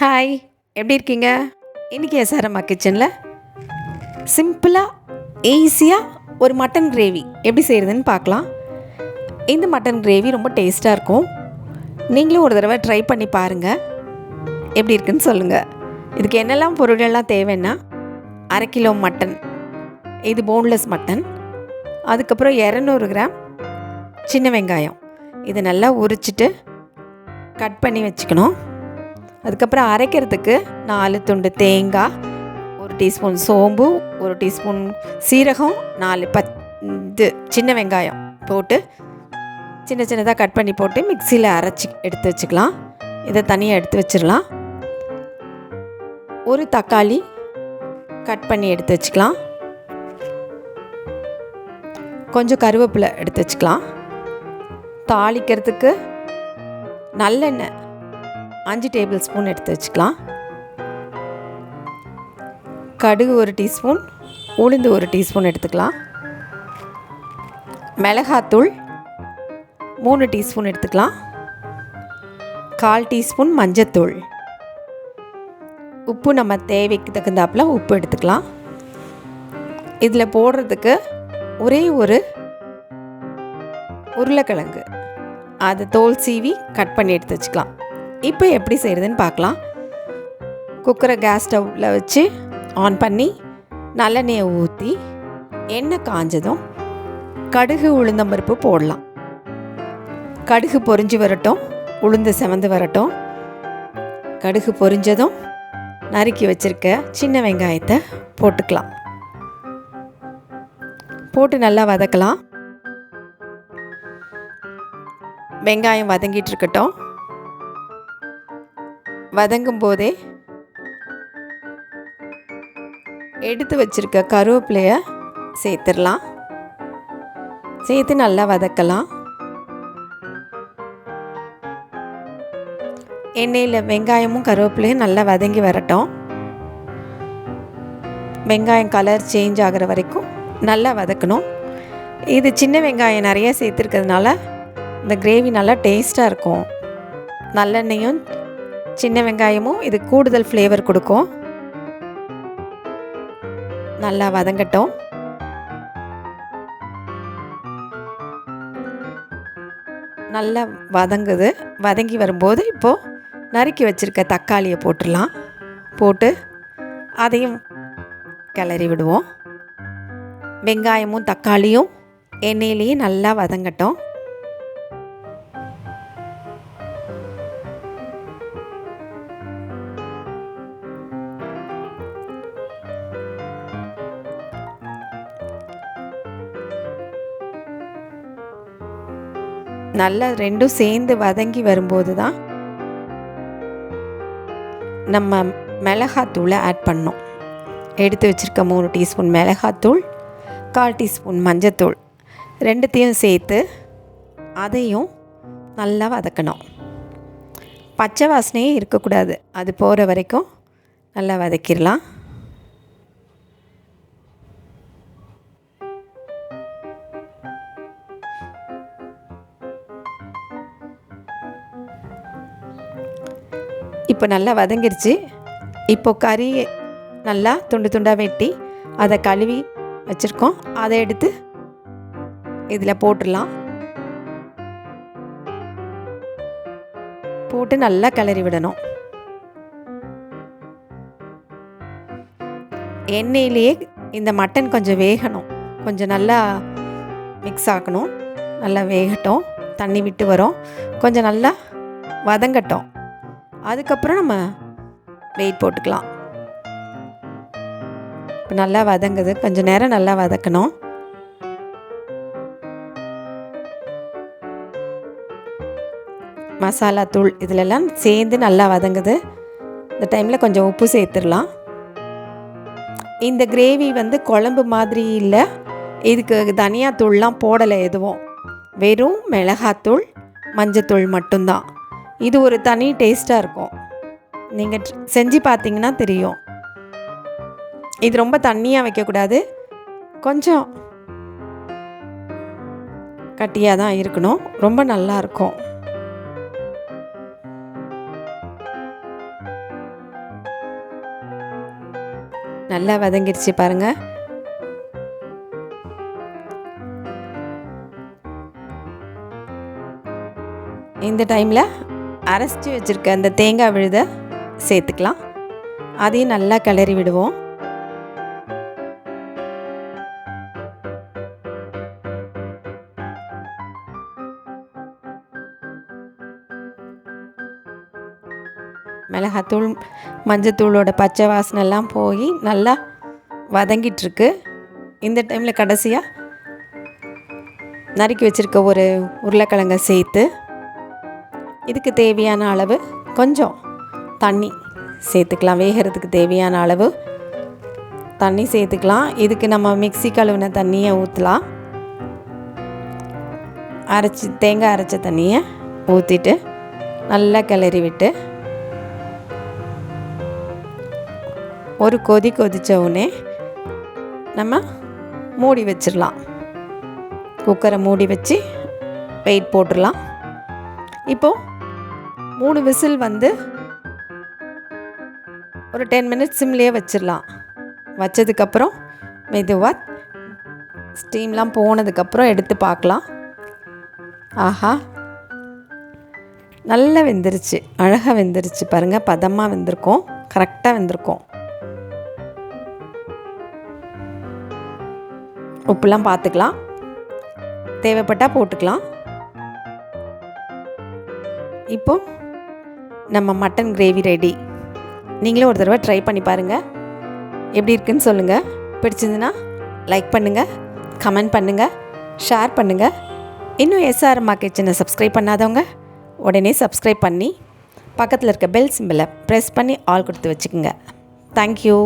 Hi, எப்படி இருக்கீங்க? இன்றைக்கி எஸ்ஆர்எம்மா கிச்சனில் சிம்பிளாக ஈஸியாக ஒரு மட்டன் கிரேவி எப்படி செய்கிறதுன்னு பார்க்கலாம். இந்த மட்டன் கிரேவி ரொம்ப டேஸ்ட்டாக இருக்கும். நீங்களும் ஒரு தடவை ட்ரை பண்ணி பாருங்கள், எப்படி இருக்குன்னு சொல்லுங்கள். இதுக்கு என்னெல்லாம் பொருள்கள்லாம் தேவைன்னா, 1/2 கிலோ மட்டன், இது போன்லெஸ் மட்டன். அதுக்கப்புறம் 200 கிராம் சின்ன வெங்காயம், இதை நல்லா உரிச்சிட்டு கட் பண்ணி வச்சுக்கணும். அதுக்கப்புறம் அரைக்கிறதுக்கு 4 துண்டு தேங்காய், 1 டீஸ்பூன் சோம்பு, 1 டீஸ்பூன் சீரகம், 4 சின்ன வெங்காயம் போட்டு சின்ன சின்னதாக கட் பண்ணி போட்டு மிக்சியில் அரைச்சி எடுத்து வச்சுக்கலாம். இதை தனியாக எடுத்து வச்சிடலாம். ஒரு தக்காளி கட் பண்ணி எடுத்து வச்சுக்கலாம். கொஞ்சம் கருவேப்பிலை எடுத்து வச்சுக்கலாம். தாளிக்கிறதுக்கு நல்லெண்ணெய் 5 டேபிள் ஸ்பூன் எடுத்து வச்சுக்கலாம். கடுகு 1 டீஸ்பூன், உளுந்து 1 டீஸ்பூன் எடுத்துக்கலாம். மிளகாத்தூள் 3 டீஸ்பூன் எடுத்துக்கலாம். 1/4 டீஸ்பூன் மஞ்சத்தூள், உப்பு நம்ம தேவைக்கு தகுந்தாப்புல உப்பு எடுத்துக்கலாம். இதில் போடுறதுக்கு ஒரே ஒரு உருளைக்கிழங்கு, அதை தோல் சீவி கட் பண்ணி எடுத்து வச்சுக்கலாம். இப்போ எப்படி செய்கிறதுன்னு பார்க்கலாம். குக்கரை கேஸ் ஸ்டவ்வில் வச்சு ஆன் பண்ணி நல்லெண்ணெயை ஊற்றி எண்ணெய் காஞ்சதும் கடுகு உளுந்தம்பருப்பு போடலாம். கடுகு பொரிஞ்சு வரட்டும், உளுந்து செவந்து வரட்டும். கடுகு பொரிஞ்சதும் நறுக்கி வச்சுருக்க சின்ன வெங்காயத்தை போட்டுக்கலாம். போட்டு நல்லா வதக்கலாம். வெங்காயம் வதங்கிட்டு இருக்கட்டும். வதங்கும் போதே எடுத்து வச்சுருக்க கருவேப்பிலையை சேர்த்துடலாம். சேர்த்து நல்லா வதக்கலாம். எண்ணெயில் வெங்காயமும் கருவேப்பிலையும் நல்லா வதங்கி வரட்டும். வெங்காயம் கலர் சேஞ்ச் ஆகிற வரைக்கும் நல்லா வதக்கணும். இது சின்ன வெங்காயம் நிறைய சேர்த்துருக்கிறதுனால இந்த கிரேவி நல்லா டேஸ்ட்டாக இருக்கும். நல்லெண்ணெயும் சின்ன வெங்காயமும் இது கூடுதல் ஃப்ளேவர் கொடுக்கும். நல்லா வதங்கட்டும். நல்லா வதங்குது. வதங்கி வரும்போது இப்போது நறுக்கி வச்சுருக்க தக்காளியை போட்டுடலாம். போட்டு அதையும் கிளறி விடுவோம். வெங்காயமும் தக்காளியும் எண்ணெயிலேயே நல்லா வதங்கட்டும். நல்லா ரெண்டும் சேர்ந்து வதங்கி வரும்போது தான் நம்ம மிளகாத்தூளை ஆட் பண்ணோம். எடுத்து வச்சுருக்க 3 டீஸ்பூன் மிளகாத்தூள், 1/4 டீஸ்பூன் மஞ்சத்தூள், ரெண்டுத்தையும் சேர்த்து அதையும் நல்லா வதக்கணும். பச்சை வாசனையே இருக்கக்கூடாது. அது போகிற வரைக்கும் நல்லா வதக்கிடலாம். இப்போ நல்லா வதங்கிருச்சு. இப்போ கறி நல்லா துண்டு துண்டாக வெட்டி அதை கழுவி வச்சுருக்கோம். அதை எடுத்து இதில் போட்டுடலாம். போட்டு நல்லா கிளறி விடணும். எண்ணெயிலேயே இந்த மட்டன் கொஞ்சம் வேகணும். கொஞ்சம் நல்லா மிக்ஸ் ஆகணும். நல்லா வேகட்டும். தண்ணி விட்டு வரும். கொஞ்சம் நல்லா வதங்கட்டும். அதுக்கப்புறம் நம்ம வெயிட் போட்டுக்கலாம். இப்போ நல்லா வதங்குது. கொஞ்சம் நேரம் நல்லா வதக்கணும். மசாலா தூள் இதிலெல்லாம் சேர்ந்து நல்லா வதங்குது. இந்த டைமில் கொஞ்சம் உப்பு சேர்த்துடலாம். இந்த கிரேவி குழம்பு மாதிரி இல்லை. இதுக்கு தனியா தூள்லாம் போடலை எதுவும். வெறும் மிளகாத்தூள், மஞ்சத்தூள் மட்டும்தான். இது ஒரு தனி டேஸ்ட்டாக இருக்கும். நீங்கள் செஞ்சு பார்த்தீங்கன்னா தெரியும். இது ரொம்ப தண்ணியாக வைக்கக்கூடாது. கொஞ்சம் கட்டியாக தான் இருக்கணும். ரொம்ப நல்லாயிருக்கும். நல்லா வதங்கிடுச்சு பாருங்கள். இந்த டைமில் அரைச்சி வச்சுருக்க அந்த தேங்காய் விழுதை சேர்த்துக்கலாம். அதையும் நல்லா கிளறி விடுவோம். மிளகாத்தூள் மஞ்சத்தூளோட பச்சை வாசனைலாம் போய் நல்லா வதங்கிட்டுருக்கு. இந்த டைமில் கடைசியாக நறுக்கி வச்சுருக்க ஒரு உருளைக்கிழங்கை சேர்த்து இதுக்கு தேவையான அளவு கொஞ்சம் தண்ணி சேர்த்துக்கலாம். வேகிறதுக்கு தேவையான அளவு தண்ணி சேர்த்துக்கலாம். இதுக்கு நம்ம மிக்ஸி கழுவின தண்ணியை ஊற்றலாம். தேங்காய் அரைச்ச தண்ணியை ஊற்றிட்டு நல்லா கிளறி விட்டு ஒரு கொதித்த உடனே நம்ம மூடி வச்சிடலாம். குக்கரை மூடி வச்சு வெயிட் போட்டுடலாம். இப்போது 3 விசில் ஒரு 10 மினிட்ஸ் சிம்லேயே வச்சிடலாம். வச்சதுக்கப்புறம் மெதுவாக ஸ்டீம்லாம் போனதுக்கப்புறம் எடுத்து பார்க்கலாம். ஆஹா, நல்லா வெந்துருச்சு, அழகாக வெந்துருச்சு பாருங்கள். பதமாக வெந்திருக்கோம், கரெக்டாக வெந்திருக்கோம். உப்புலாம் பார்த்துக்கலாம், தேவைப்பட்டால் போட்டுக்கலாம். இப்போது நம்ம மட்டன் கிரேவி ரெடி. நீங்களும் ஒரு தடவை ட்ரை பண்ணி பாருங்கள், எப்படி இருக்குன்னு சொல்லுங்கள். பிடிச்சிருந்துன்னா லைக் பண்ணுங்கள், கமெண்ட் பண்ணுங்கள், ஷேர் பண்ணுங்கள். இன்னும் எஸ்ஆர் கிச்சனை சப்ஸ்கிரைப் பண்ணாதவங்க உடனே சப்ஸ்கிரைப் பண்ணி பக்கத்தில் இருக்க பெல் சிம்பிளை ப்ரெஸ் பண்ணி ஆல் கொடுத்து வச்சுக்கோங்க. தேங்க்யூ.